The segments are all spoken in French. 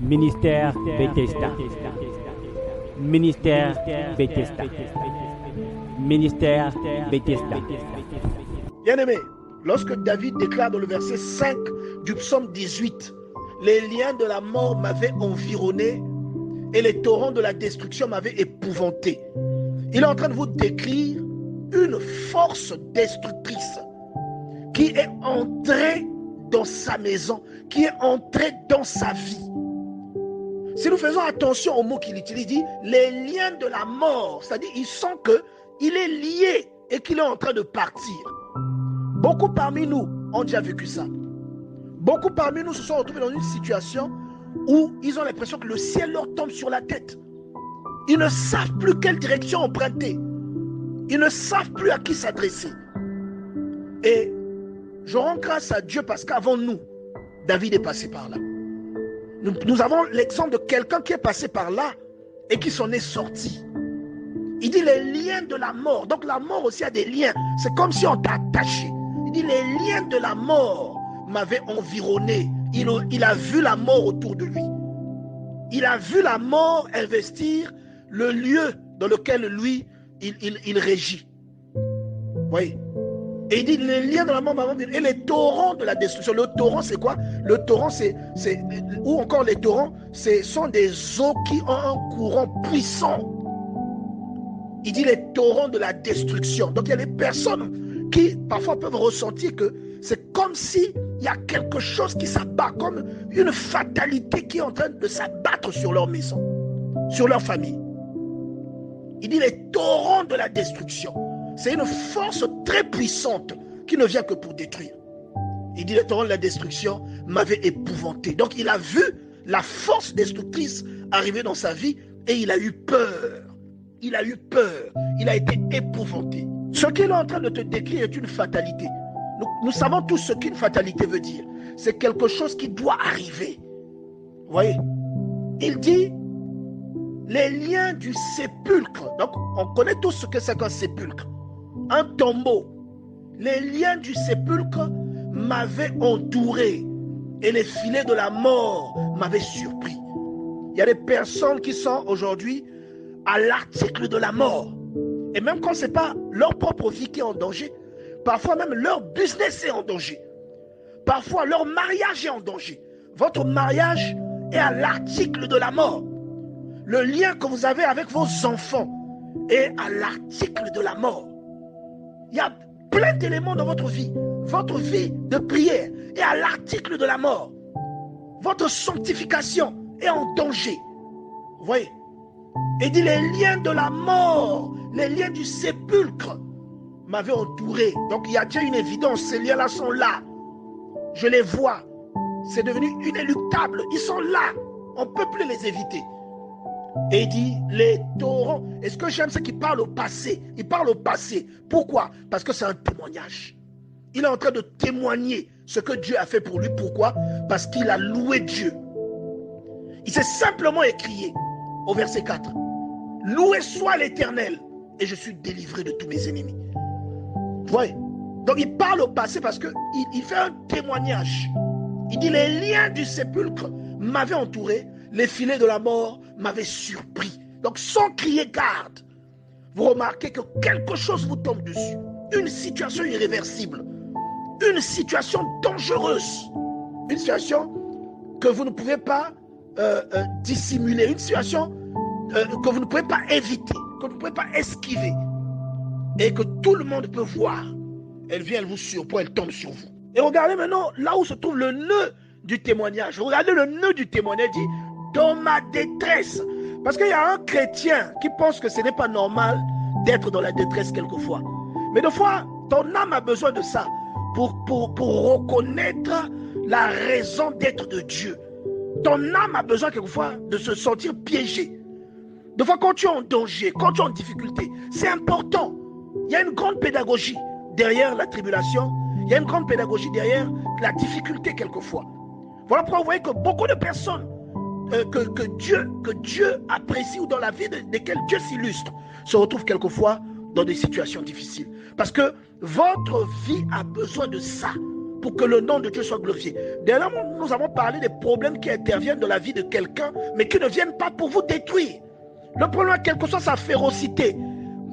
Ministère Bethesda. Ministère Bethesda. Ministère Bethesda. Bien-aimé, lorsque David déclare dans le verset 5 du psaume 18, les liens de la mort m'avaient environné et les torrents de la destruction m'avaient épouvanté. Il est en train de vous décrire une force destructrice qui est entrée dans sa maison, qui est entrée dans sa vie. Si nous faisons attention aux mots qu'il utilise, il dit les liens de la mort, c'est-à-dire il sent qu'il est lié et qu'il est en train de partir. Beaucoup parmi nous ont déjà vécu ça. Beaucoup parmi nous se sont retrouvés dans une situation où ils ont l'impression que le ciel leur tombe sur la tête. Ils ne savent plus quelle direction emprunter. Ils ne savent plus à qui s'adresser. Et je rends grâce à Dieu parce qu'avant nous, David est passé par là. Nous avons l'exemple de quelqu'un qui est passé par là et qui s'en est sorti. Il dit les liens de la mort. Donc la mort aussi a des liens. C'est comme si on t'a attaché. Il dit les liens de la mort m'avaient environné. Il a vu la mort autour de lui. Il a vu la mort investir le lieu dans lequel lui, il régit. Oui. Et il dit les liens de la mort m'avaient environné. Et les torrents de la destruction. Le torrent, c'est quoi? Le torrent, ou encore les torrents, ce sont des eaux qui ont un courant puissant. Il dit les torrents de la destruction. Donc il y a des personnes qui parfois peuvent ressentir que c'est comme si il y a quelque chose qui s'abat, comme une fatalité qui est en train de s'abattre sur leur maison, sur leur famille. Il dit les torrents de la destruction. C'est une force très puissante qui ne vient que pour détruire. Il dit les torrents de la destruction m'avaient épouvanté. Donc il a vu la force destructrice arriver dans sa vie et il a eu peur. Il a eu peur. Il a été épouvanté. Ce qu'il est en train de te décrire est une fatalité. Nous savons tous ce qu'une fatalité veut dire. C'est quelque chose qui doit arriver. Vous voyez? Il dit les liens du sépulcre. Donc, on connaît tous ce que c'est qu'un sépulcre. Un tombeau. Les liens du sépulcre m'avaient entouré et les filets de la mort m'avaient surpris. Il y a des personnes qui sont aujourd'hui à l'article de la mort. Et même quand ce n'est pas leur propre vie qui est en danger, parfois même leur business est en danger. Parfois leur mariage est en danger. Votre mariage est à l'article de la mort. Le lien que vous avez avec vos enfants est à l'article de la mort. Il y a plein d'éléments dans votre vie. Votre vie de prière est à l'article de la mort. Votre sanctification est en danger. Vous voyez? Et dit les liens de la mort, les liens du sépulcre m'avaient entouré. Donc il y a déjà une évidence, ces liens-là sont là. Je les vois. C'est devenu inéluctable. Ils sont là. On ne peut plus les éviter. Et il dit les torrents. Et ce que j'aime, c'est qu'il parle au passé. Il parle au passé. Pourquoi? Parce que c'est un témoignage. Il est en train de témoigner ce que Dieu a fait pour lui. Pourquoi? Parce qu'il a loué Dieu. Il s'est simplement écrié au verset 4. Loué soit l'Éternel et je suis délivré de tous mes ennemis. Vous voyez? Donc il parle au passé parce qu'il fait un témoignage. Il dit les liens du sépulcre m'avaient entouré, les filets de la mort m'avaient surpris. Donc sans crier garde, vous remarquez que quelque chose vous tombe dessus. Une situation irréversible, une situation dangereuse, une situation que vous ne pouvez pas dissimuler, une situation que vous ne pouvez pas éviter, que vous ne pouvez pas esquiver et que tout le monde peut voir. Elle vient, elle vous surprend, elle tombe sur vous. Et regardez maintenant là où se trouve le nœud du témoignage. Regardez le nœud du témoignage, dit dans ma détresse. Parce qu'il y a un chrétien qui pense que ce n'est pas normal d'être dans la détresse quelquefois. Mais des fois, ton âme a besoin de ça pour reconnaître la raison d'être de Dieu. Ton âme a besoin quelquefois de se sentir piégée. Des fois, quand tu es en danger, quand tu es en difficulté, c'est important. Il y a une grande pédagogie derrière la tribulation. Il y a une grande pédagogie derrière la difficulté quelquefois. Voilà pourquoi vous voyez que beaucoup de personnes que Dieu apprécie ou dans la vie desquelles Dieu s'illustre se retrouvent quelquefois dans des situations difficiles. Parce que votre vie a besoin de ça pour que le nom de Dieu soit glorifié. Dernièrement, nous avons parlé des problèmes qui interviennent dans la vie de quelqu'un, mais qui ne viennent pas pour vous détruire. Le problème, quelle que soit sa férocité,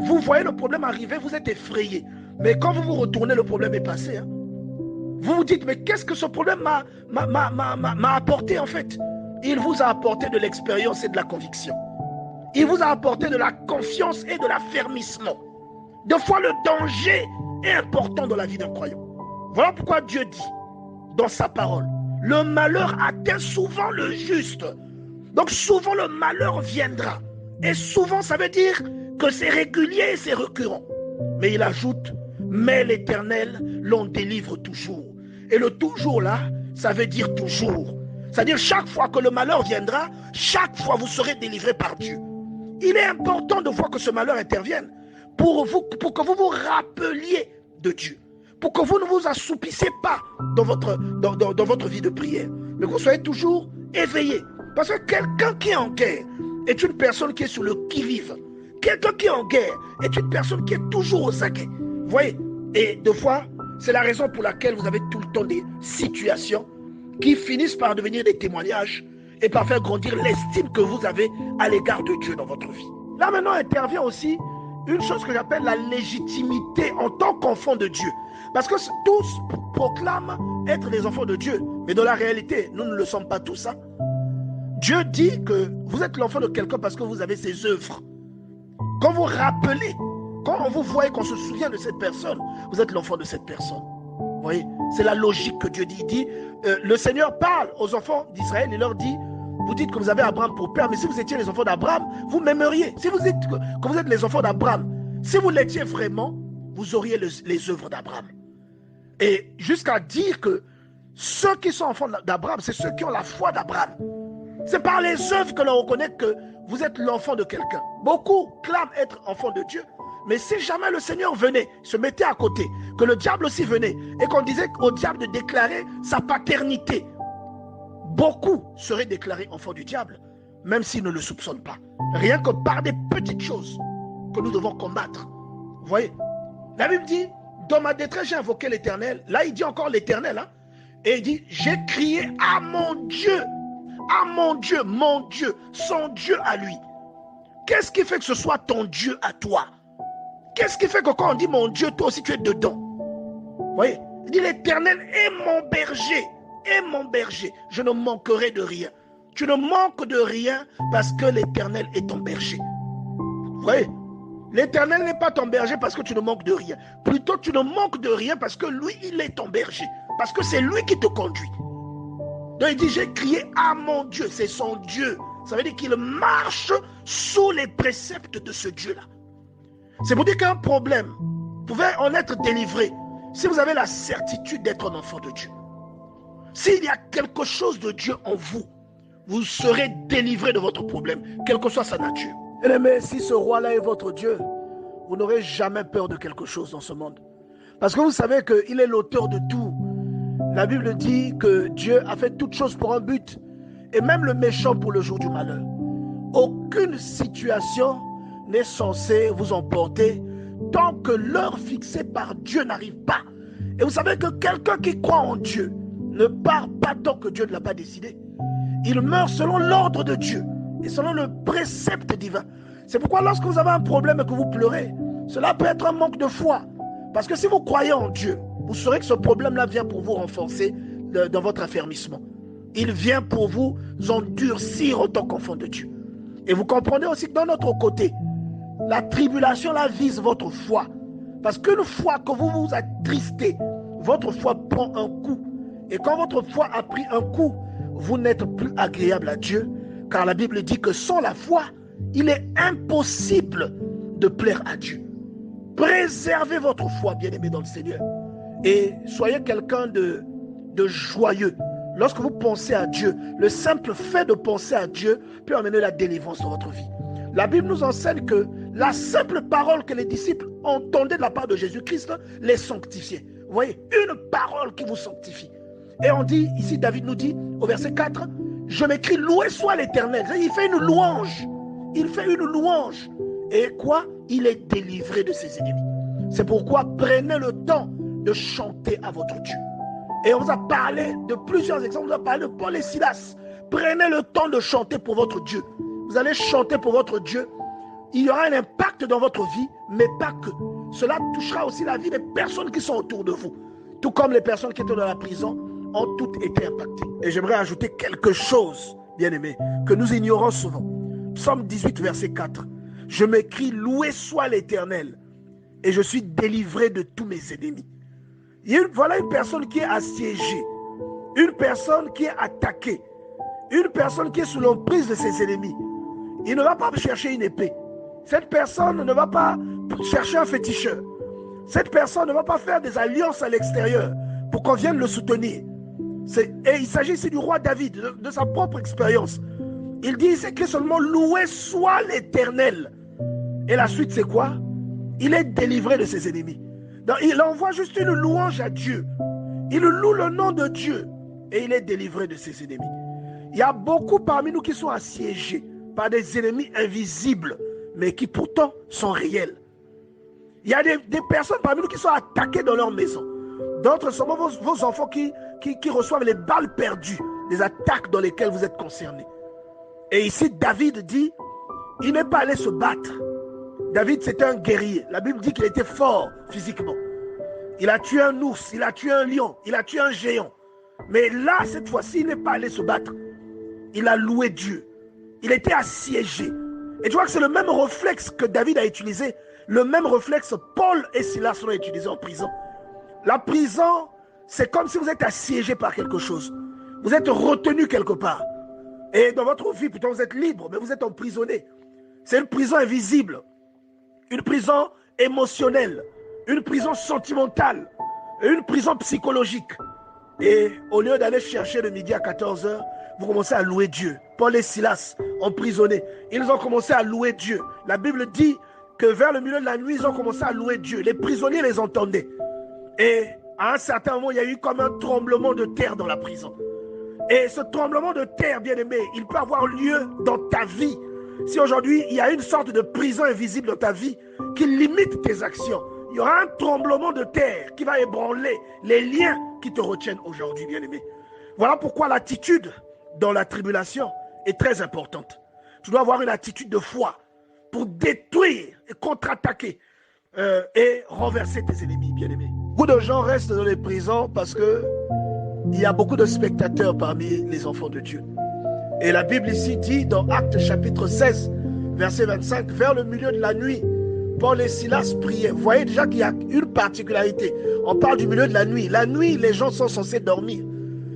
vous voyez le problème arriver, vous êtes effrayé. Mais quand vous vous retournez, le problème est passé. Hein. Vous vous dites, mais qu'est-ce que ce problème m'a apporté en fait? Il vous a apporté de l'expérience et de la conviction. Il vous a apporté de la confiance et de l'affermissement. Des fois, le danger est important dans la vie d'un croyant. Voilà pourquoi Dieu dit dans sa parole, le malheur atteint souvent le juste. Donc souvent le malheur viendra. Et souvent ça veut dire que c'est régulier et c'est récurrent. Mais il ajoute, mais l'Éternel l'en délivre toujours. Et le toujours là, ça veut dire toujours. C'est-à-dire chaque fois que le malheur viendra, chaque fois vous serez délivré par Dieu. Il est important de voir que ce malheur intervienne pour que vous vous rappeliez de Dieu. Pour que vous ne vous assoupissez pas dans votre vie de prière. Mais que vous soyez toujours éveillé. Parce que quelqu'un qui est en guerre est une personne qui est sur le qui-vive. Quelqu'un qui est en guerre est une personne qui est toujours aux aguets. Vous voyez? Et des fois, c'est la raison pour laquelle vous avez tout le temps des situations qui finissent par devenir des témoignages et par faire grandir l'estime que vous avez à l'égard de Dieu dans votre vie. Là maintenant intervient aussi une chose que j'appelle la légitimité en tant qu'enfant de Dieu. Parce que tous proclament être des enfants de Dieu. Mais dans la réalité, nous ne le sommes pas tous. Hein. Dieu dit que vous êtes l'enfant de quelqu'un parce que vous avez ses œuvres. Quand vous rappelez, quand on vous voit et qu'on se souvient de cette personne, vous êtes l'enfant de cette personne. Vous voyez, c'est la logique que Dieu dit. Il dit, le Seigneur parle aux enfants d'Israël, il leur dit, vous dites que vous avez Abraham pour père, mais si vous étiez les enfants d'Abraham, vous m'aimeriez. Si vous dites que vous êtes les enfants d'Abraham, si vous l'étiez vraiment, vous auriez les œuvres d'Abraham. Et jusqu'à dire que ceux qui sont enfants d'Abraham, c'est ceux qui ont la foi d'Abraham. C'est par les œuvres que l'on reconnaît que vous êtes l'enfant de quelqu'un. Beaucoup clament être enfant de Dieu, mais si jamais le Seigneur venait, se mettait à côté, que le diable aussi venait, et qu'on disait au diable de déclarer sa paternité, beaucoup seraient déclarés enfants du diable, même s'ils ne le soupçonnent pas. Rien que par des petites choses que nous devons combattre. Vous voyez, la Bible dit, dans ma détresse, j'ai invoqué l'Éternel. Là, il dit encore l'Éternel. Hein, et il dit, j'ai crié à mon Dieu, mon Dieu, son Dieu à lui. Qu'est-ce qui fait que ce soit ton Dieu à toi? Qu'est-ce qui fait que quand on dit mon Dieu, toi aussi tu es dedans? Vous voyez, il dit l'Éternel est mon berger, je ne manquerai de rien. Tu ne manques de rien parce que l'Éternel est ton berger. Vous voyez, l'Éternel n'est pas ton berger parce que tu ne manques de rien. Plutôt, tu ne manques de rien parce que lui, il est ton berger. Parce que c'est lui qui te conduit. Donc il dit, j'ai crié à mon Dieu, c'est son Dieu. Ça veut dire qu'il marche sous les préceptes de ce Dieu-là. C'est pour dire qu'un problème, vous pouvez en être délivré si vous avez la certitude d'être un enfant de Dieu. S'il y a quelque chose de Dieu en vous, vous serez délivré de votre problème, quelle que soit sa nature. Bien-aimés, si ce roi-là est votre Dieu, vous n'aurez jamais peur de quelque chose dans ce monde. Parce que vous savez qu'il est l'auteur de tout. La Bible dit que Dieu a fait toutes choses pour un but, et même le méchant pour le jour du malheur. Aucune situation n'est censée vous emporter tant que l'heure fixée par Dieu n'arrive pas. Et vous savez que quelqu'un qui croit en Dieu ne part pas tant que Dieu ne l'a pas décidé. Il meurt selon l'ordre de Dieu et selon le précepte divin. C'est pourquoi lorsque vous avez un problème et que vous pleurez, cela peut être un manque de foi. Parce que si vous croyez en Dieu, vous saurez que ce problème-là vient pour vous renforcer dans votre affermissement. Il vient pour vous endurcir en tant qu'enfant de Dieu. Et vous comprenez aussi que d'un autre côté, la tribulation là vise votre foi. Parce qu'une fois que vous vous attristez, votre foi prend un coup. Et quand votre foi a pris un coup, vous n'êtes plus agréable à Dieu. Car la Bible dit que sans la foi, il est impossible de plaire à Dieu. Préservez votre foi, bien-aimés dans le Seigneur. Et soyez quelqu'un de joyeux. Lorsque vous pensez à Dieu, le simple fait de penser à Dieu peut amener la délivrance dans votre vie. La Bible nous enseigne que la simple parole que les disciples entendaient de la part de Jésus-Christ les sanctifiait. Vous voyez, une parole qui vous sanctifie. Et on dit, ici David nous dit, au verset 4, « Je m'écris, loué soit l'Éternel ». Il fait une louange. Il fait une louange. Et quoi? Il est délivré de ses ennemis. C'est pourquoi prenez le temps de chanter à votre Dieu. Et on vous a parlé de plusieurs exemples. On vous a parlé de Paul et Silas. Prenez le temps de chanter pour votre Dieu. Vous allez chanter pour votre Dieu. Il y aura un impact dans votre vie, mais pas que. Cela touchera aussi la vie des personnes qui sont autour de vous. Tout comme les personnes qui étaient dans la prison ont toutes été impactées. Et j'aimerais ajouter quelque chose, bien-aimés, que nous ignorons souvent. Psaume 18, verset 4. Je m'écris, loué soit l'Éternel, et je suis délivré de tous mes ennemis. Voilà une personne qui est assiégée, une personne qui est attaquée, une personne qui est sous l'emprise de ses ennemis. Il ne va pas chercher une épée. Cette personne ne va pas chercher un féticheur. Cette personne ne va pas faire des alliances à l'extérieur pour qu'on vienne le soutenir. Et il s'agit ici du roi David, de sa propre expérience. Il dit, c'est que seulement loué soit l'Éternel. Et la suite, c'est quoi? Il est délivré de ses ennemis. Donc, il envoie juste une louange à Dieu. Il loue le nom de Dieu et il est délivré de ses ennemis. Il y a beaucoup parmi nous qui sont assiégés par des ennemis invisibles, mais qui pourtant sont réels. Il y a des personnes parmi nous qui sont attaquées dans leur maison. D'autres sont vos enfants qui reçoivent les balles perdues, des attaques dans lesquelles vous êtes concernés. Et ici, David dit, il n'est pas allé se battre. David, c'était un guerrier. La Bible dit qu'il était fort physiquement. Il a tué un ours, il a tué un lion, il a tué un géant. Mais là, cette fois-ci, il n'est pas allé se battre. Il a loué Dieu. Il était assiégé. Et tu vois que c'est le même réflexe que David a utilisé. Le même réflexe Paul et Silas l'ont utilisé en prison. La prison, c'est comme si vous êtes assiégé par quelque chose. Vous êtes retenu quelque part. Et dans votre vie, pourtant vous êtes libre, mais vous êtes emprisonné. C'est une prison invisible. Une prison émotionnelle. Une prison sentimentale. Une prison psychologique. Et au lieu d'aller chercher le midi à 14h, vous commencez à louer Dieu. Paul et Silas, emprisonnés, ils ont commencé à louer Dieu. La Bible dit que vers le milieu de la nuit, ils ont commencé à louer Dieu. Les prisonniers les entendaient. Et à un certain moment, il y a eu comme un tremblement de terre dans la prison. Et ce tremblement de terre, bien-aimé, il peut avoir lieu dans ta vie. Si aujourd'hui, il y a une sorte de prison invisible dans ta vie qui limite tes actions, il y aura un tremblement de terre qui va ébranler les liens qui te retiennent aujourd'hui, bien-aimé. Voilà pourquoi l'attitude dans la tribulation est très importante. Tu dois avoir une attitude de foi pour détruire et contre-attaquer et renverser tes ennemis, bien-aimés. Beaucoup de gens restent dans les prisons parce que il y a beaucoup de spectateurs parmi les enfants de Dieu. Et la Bible ici dit dans Actes chapitre 16, verset 25, vers le milieu de la nuit, Paul et Silas priaient. Vous voyez déjà qu'il y a une particularité. On parle du milieu de la nuit. La nuit, les gens sont censés dormir.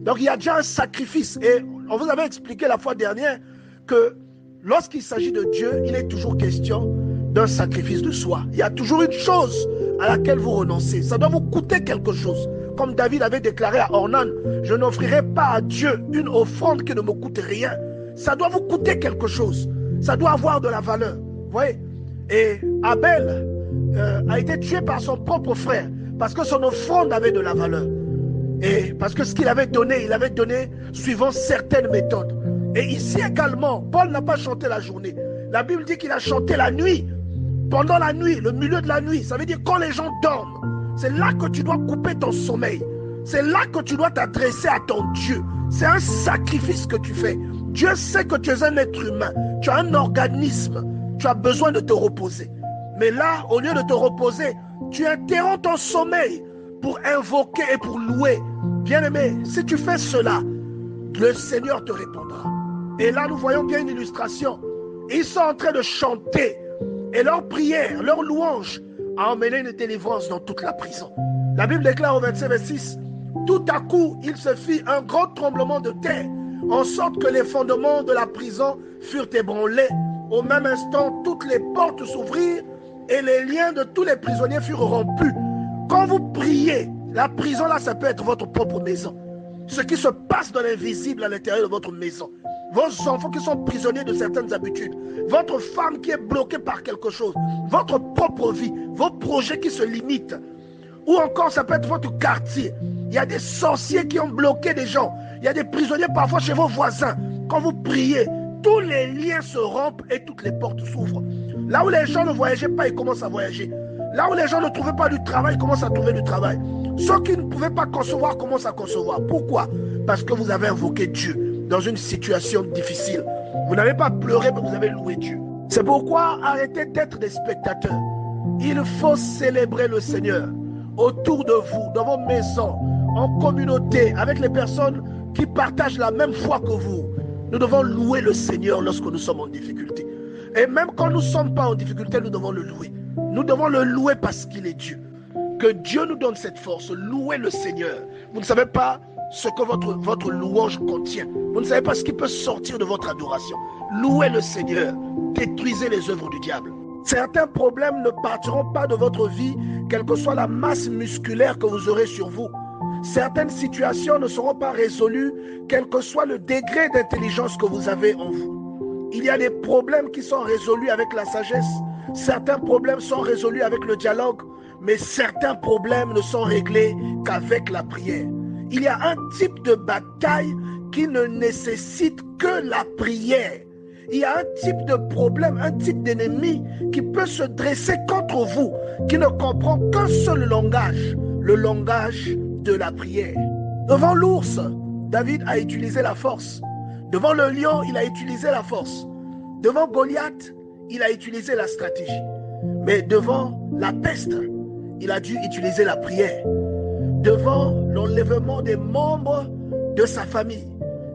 Donc il y a déjà un sacrifice. Et on vous avait expliqué la fois dernière que lorsqu'il s'agit de Dieu, il est toujours question d'un sacrifice de soi. Il y a toujours une chose à laquelle vous renoncez. Ça doit vous coûter quelque chose. Comme David avait déclaré à Ornan, je n'offrirai pas à Dieu une offrande qui ne me coûte rien. Ça doit vous coûter quelque chose. Ça doit avoir de la valeur. Vous voyez? Et Abel a été tué par son propre frère parce que son offrande avait de la valeur. Et parce que ce qu'il avait donné, il avait donné suivant certaines méthodes. Et ici également, Paul n'a pas chanté la journée. La Bible dit qu'il a chanté la nuit. Pendant la nuit, le milieu de la nuit, ça veut dire quand les gens dorment. C'est là que tu dois couper ton sommeil. C'est là que tu dois t'adresser à ton Dieu. C'est un sacrifice que tu fais. Dieu sait que tu es un être humain. Tu as un organisme. Tu as besoin de te reposer. Mais là, au lieu de te reposer, tu interromps ton sommeil pour invoquer et pour louer. Bien-aimé, si tu fais cela, le Seigneur te répondra. Et là, nous voyons bien une illustration. Ils sont en train de chanter. Et leur prière, leur louange a emmené une délivrance dans toute la prison. La Bible déclare au verset 26, tout à coup, il se fit un grand tremblement de terre, en sorte que les fondements de la prison furent ébranlés. Au même instant, toutes les portes s'ouvrirent et les liens de tous les prisonniers furent rompus. Quand vous priez, la prison là, ça peut être votre propre maison. Ce qui se passe dans l'invisible à l'intérieur de votre maison. Vos enfants qui sont prisonniers de certaines habitudes. Votre femme qui est bloquée par quelque chose. Votre propre vie. Vos projets qui se limitent. Ou encore, ça peut être votre quartier. Il y a des sorciers qui ont bloqué des gens. Il y a des prisonniers parfois chez vos voisins. Quand vous priez, tous les liens se rompent et toutes les portes s'ouvrent. Là où les gens ne voyageaient pas, ils commencent à voyager. Là où les gens ne trouvaient pas du travail, commencent à trouver du travail. Ceux qui ne pouvaient pas concevoir commencent à concevoir. Pourquoi? Parce que vous avez invoqué Dieu dans une situation difficile. Vous n'avez pas pleuré, mais vous avez loué Dieu. C'est pourquoi arrêtez d'être des spectateurs. Il faut célébrer le Seigneur autour de vous, dans vos maisons, en communauté, avec les personnes qui partagent la même foi que vous. Nous devons louer le Seigneur lorsque nous sommes en difficulté. Et même quand nous ne sommes pas en difficulté, nous devons le louer. Nous devons le louer parce qu'il est Dieu. Que Dieu nous donne cette force. Louez le Seigneur. Vous ne savez pas ce que votre louange contient. Vous ne savez pas ce qui peut sortir de votre adoration. Louez le Seigneur. Détruisez les œuvres du diable. Certains problèmes ne partiront pas de votre vie, quelle que soit la masse musculaire que vous aurez sur vous. Certaines situations ne seront pas résolues, quel que soit le degré d'intelligence que vous avez en vous. Il y a des problèmes qui sont résolus avec la sagesse. Certains problèmes sont résolus avec le dialogue, mais certains problèmes ne sont réglés qu'avec la prière. Il y a un type de bataille qui ne nécessite que la prière. Il y a un type de problème, un type d'ennemi qui peut se dresser contre vous, qui ne comprend qu'un seul langage, le langage de la prière. Devant l'ours, David a utilisé la force. Devant le lion, il a utilisé la force. Devant Goliath, il a utilisé la stratégie. Mais devant la peste, il a dû utiliser la prière. Devant l'enlèvement des membres de sa famille,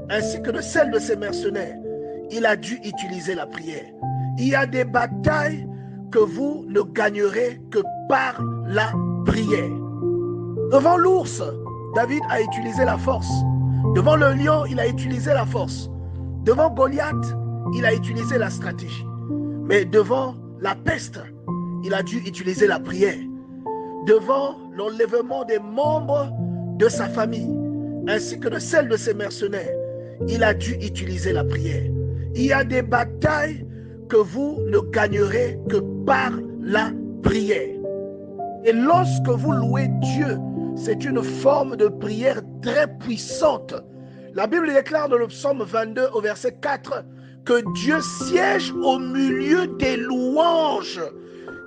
ainsi que de celle de ses mercenaires, il a dû utiliser la prière. Il y a des batailles que vous ne gagnerez que par la prière. Devant l'ours, David a utilisé la force. Devant le lion, il a utilisé la force. Devant Goliath, il a utilisé la stratégie. Mais devant la peste, il a dû utiliser la prière. Devant l'enlèvement des membres de sa famille, ainsi que de celle de ses mercenaires, il a dû utiliser la prière. Il y a des batailles que vous ne gagnerez que par la prière. Et lorsque vous louez Dieu, c'est une forme de prière très puissante. La Bible déclare dans le psaume 22 au verset 4 que Dieu siège au milieu des louanges.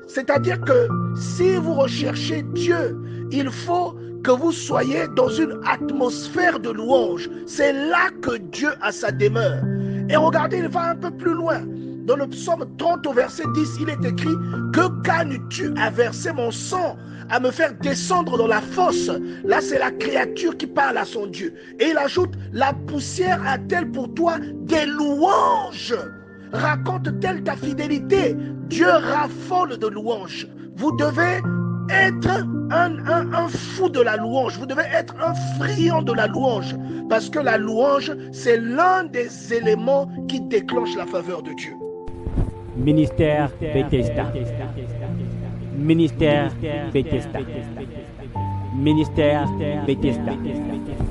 C'est-à-dire que si vous recherchez Dieu, il faut que vous soyez dans une atmosphère de louange. C'est là que Dieu a sa demeure. Et regardez, il va un peu plus loin. Dans le psaume 30 au verset 10, il est écrit « Que gagnes-tu à verser mon sang, à me faire descendre dans la fosse ?» Là, c'est la créature qui parle à son Dieu. Et il ajoute « La poussière a-t-elle pour toi des louanges ?» Raconte-t-elle ta fidélité? Dieu raffole de louanges. Vous devez être un fou de la louange. Vous devez être un friand de la louange. Parce que la louange, c'est l'un des éléments qui déclenche la faveur de Dieu. Ministère Bethesda. Ministère Bethesda. Ministère Bethesda.